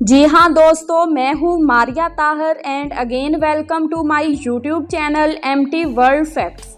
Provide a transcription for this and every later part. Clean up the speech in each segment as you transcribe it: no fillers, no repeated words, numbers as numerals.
जी हाँ दोस्तों, मैं हूँ Maria Tahir and again welcome to my YouTube channel MT world facts.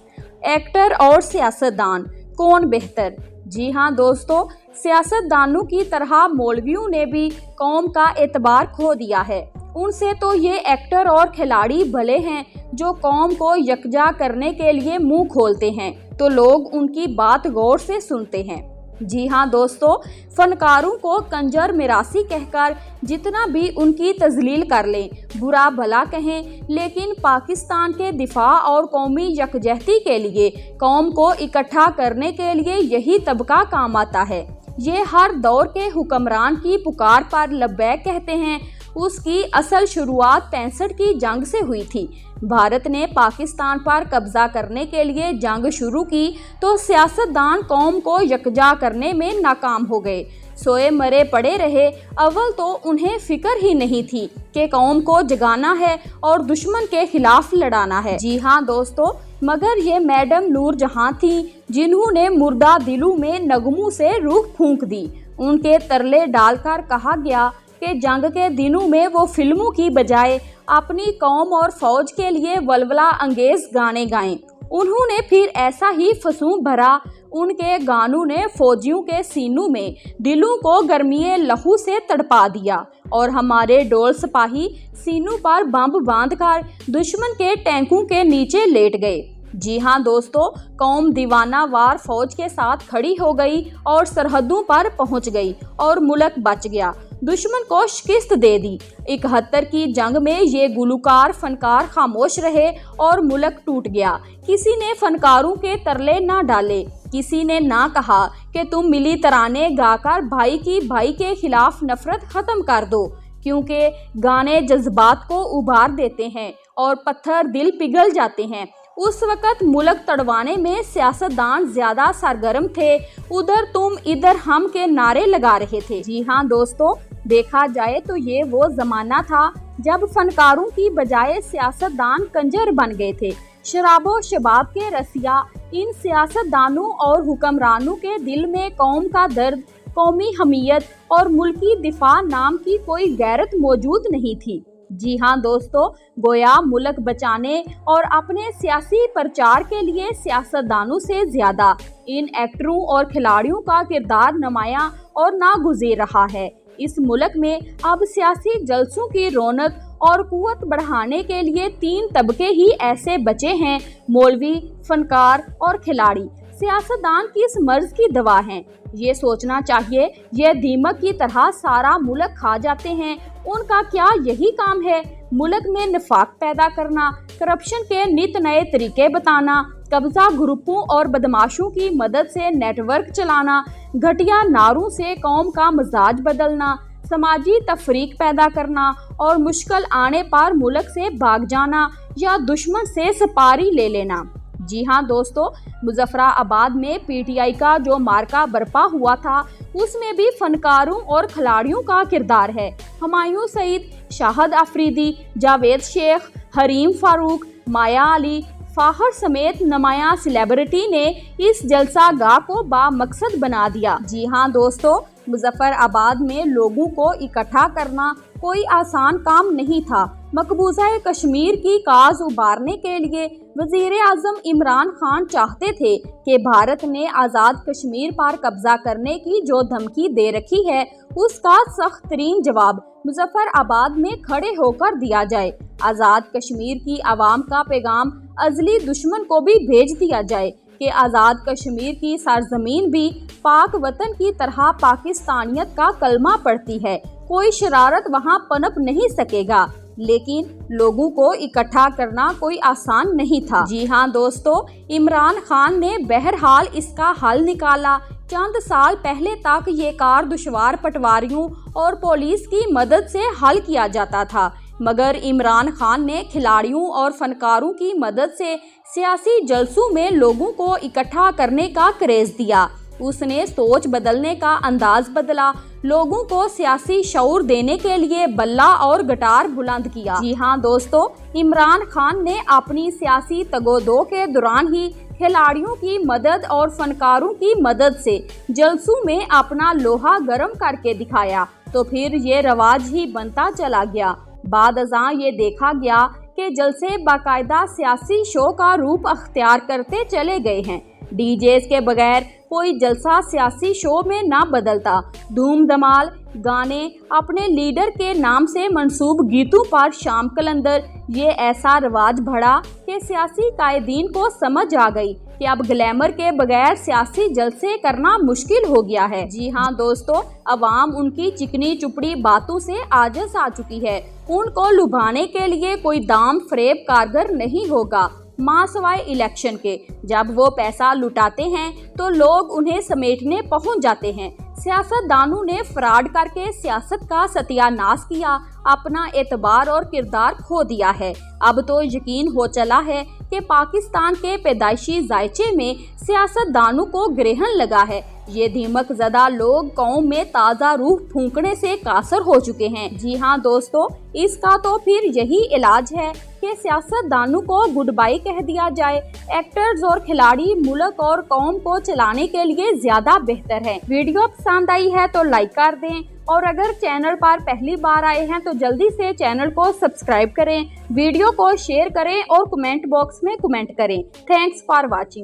Actor और सियासतदान कौन बेहतर? जी हाँ दोस्तों, सियासतदानों की तरह मौलवियों ने भी कौम का एतबार खो दिया है। उनसे तो ये एक्टर और खिलाड़ी भले हैं जो कौम को यकजा करने के लिए मुंह खोलते हैं तो लोग उनकी बात गौर से सुनते हैं। जी हाँ दोस्तों, फनकारों को कंजर मिरासी कहकर जितना भी उनकी तजलील कर लें, बुरा भला कहें, लेकिन पाकिस्तान के दिफा और कौमी यकजहती के लिए कौम को इकट्ठा करने के लिए यही तबका काम आता है। ये हर दौर के हुक्मरान की पुकार पर लब्बैक कहते हैं। उसकी असल शुरुआत 65 की जंग से हुई थी। भारत ने पाकिस्तान पर कब्जा करने के लिए जंग शुरू की तो सियासतदान कौम को यकजा करने में नाकाम हो गए, सोए मरे पड़े रहे। अव्वल तो उन्हें फिक्र ही नहीं थी कि कौम को जगाना है और दुश्मन के खिलाफ लड़ाना है। जी हाँ दोस्तों, मगर ये मैडम नूरजहां थी जिन्होंने मुर्दा दिलों में नगमों से रूह फूंक दी। उनके तरले डालकर कहा गया कि जंग के दिनों में वो फिल्मों की बजाय अपनी कौम और फौज के लिए वलवला अंगेज गाने गाएं। उन्होंने फिर ऐसा ही फसूं भरा, उनके गानों ने फौजियों के सीनों में दिलों को गर्मीए लहू से तड़पा दिया और हमारे डोल सिपाही सीनों पर बम बांधकर दुश्मन के टैंकों के नीचे लेट गए। जी हाँ दोस्तों, कौम दीवाना वार फौज के साथ खड़ी हो गई और सरहदों पर पहुंच गई और मुल्क बच गया, दुश्मन को शिकस्त दे दी। 71 की जंग में ये गुलकार फनकार खामोश रहे और मुल्क टूट गया। किसी ने फनकारों के तरले ना डाले, किसी ने ना कहा कि तुम मिली तराने गाकर भाई के खिलाफ नफरत खत्म कर दो, क्योंकि गाने जज्बात को उभार देते हैं और पत्थर दिल पिघल जाते हैं। उस वक़्त मुल्क तड़वाने में सियासतदान ज्यादा सरगर्म थे। उधर तुम इधर हम के नारे लगा रहे थे। जी हाँ दोस्तों, देखा जाए तो ये वो जमाना था जब फनकारों की बजाय सियासतदान कंजर बन गए थे। शराबो शबाब के रसिया इन सियासतदानों और हुक्मरानों के दिल में कौम का दर्द, कौमी हमीयत और मुल्की दिफा नाम की कोई गैरत मौजूद नहीं थी। जी हाँ दोस्तों, गोया मुल्क बचाने और अपने सियासी प्रचार के लिए सियासतदानों से ज्यादा इन एक्टरों और खिलाड़ियों का किरदार नुमायां और नागुज़ेर रहा है। इस मुल्क में अब सियासी जलसों की रौनक और कुव्वत बढ़ाने के लिए 3 तबके ही ऐसे बचे हैं: मौलवी, फनकार और खिलाड़ी। सियासतदान किस मर्ज की दवा हैं? ये सोचना चाहिए। ये दीमक की तरह सारा मुल्क खा जाते हैं। उनका क्या यही काम है? मुल्क में निफाक पैदा करना, करप्शन के नित नए तरीके बताना, कब्जा ग्रुपों और बदमाशों की मदद से नेटवर्क चलाना, घटिया नारों से कौम का मिजाज बदलना, समाजी तफरीक पैदा करना और मुश्किल आने पर मुल्क से भाग जाना या दुश्मन से सपारी ले लेना। जी हाँ दोस्तों, मुजफ्फराबाद में पीटीआई का जो मार्का बरपा हुआ था उसमें भी फनकारों और खिलाड़ियों का किरदार है। हुमायूं सईद, शाहिद अफरीदी, जावेद शेख, हरीम फारूक, माया अली, फाहर समेत नुमायां सेलिब्रिटी ने इस जलसा गाह को बामकसद बना दिया। जी हाँ दोस्तों, मुजफ्फराबाद में लोगों को इकट्ठा करना कोई आसान काम नहीं था। मकबूजा कश्मीर की काज उबारने के लिए वजीर आजम इमरान खान चाहते थे कि भारत ने आज़ाद कश्मीर पर कब्जा करने की जो धमकी दे रखी है उसका सख्त तरीन जवाब मुजफ्फराबाद में खड़े होकर दिया जाए। आज़ाद कश्मीर की आवाम का पैगाम अजली दुश्मन को भी भेज दिया जाए कि आज़ाद कश्मीर की सरजमीन भी पाक वतन की तरह पाकिस्तानियत का कलमा पढ़ती है। कोई शरारत वहाँ पनप नहीं सकेगा। लेकिन लोगों को इकट्ठा करना कोई आसान नहीं था। जी हाँ दोस्तों, इमरान खान ने बहरहाल इसका हल निकाला। चंद साल पहले तक ये कार दुश्वार पटवारियों और पुलिस की मदद से हल किया जाता था, मगर इमरान खान ने खिलाड़ियों और फनकारों की मदद से सियासी जलसों में लोगों को इकट्ठा करने का क्रेज दिया। उसने सोच बदलने का अंदाज बदला, लोगों को सियासी शऊर देने के लिए बल्ला और गिटार बुलंद किया। जी हाँ दोस्तों, इमरान खान ने अपनी सियासी तगोदो के दौरान ही खिलाड़ियों की मदद और फनकारों की मदद से जलसों में अपना लोहा गर्म करके दिखाया तो फिर ये रवाज ही बनता चला गया। बाद अज़ां ये देखा गया कि जलसे बाकायदा सियासी शो का रूप अख्तियार करते चले गए हैं। डीजेस के बगैर कोई जलसा सियासी शो में ना बदलता। धूम धमाल गाने, अपने लीडर के नाम से मंसूब गीतों पर शाम कलंदर, ये ऐसा रिवाज बढ़ा कि सियासी कायदीन को समझ आ गई कि अब ग्लैमर के बगैर सियासी जलसे करना मुश्किल हो गया है। जी हाँ दोस्तों, अवाम उनकी चिकनी चुपड़ी बातों से आजिज़ आ चुकी है। उनको लुभाने के लिए कोई दाम फरेब कारगर नहीं होगा, मां सवाए इलेक्शन के। जब वो पैसा लुटाते हैं तो लोग उन्हें समेटने पहुंच जाते हैं। सियासतदानों ने फ्रॉड करके सियासत का सत्यानाश किया, अपना एतबार और किरदार खो दिया है। अब तो यकीन हो चला है कि पाकिस्तान के पैदाइशी जायचे में सियासतदानों को ग्रहण लगा है। ये दीमक ज़दा लोग कौम में ताज़ा रूह फूंकने से कासर हो चुके हैं। जी हाँ दोस्तों, इसका तो फिर यही इलाज है कि सियासतदानों को गुड बाय कह दिया जाए। एक्टर्स और खिलाड़ी मुल्क और कौम को चलाने के लिए ज्यादा बेहतर है। वीडियो पसंद आई है तो लाइक कर दें, और अगर चैनल पर पहली बार आए हैं तो जल्दी से चैनल को सब्सक्राइब करें, वीडियो को शेयर करें और कमेंट बॉक्स में कमेंट करें। Thanks for watching.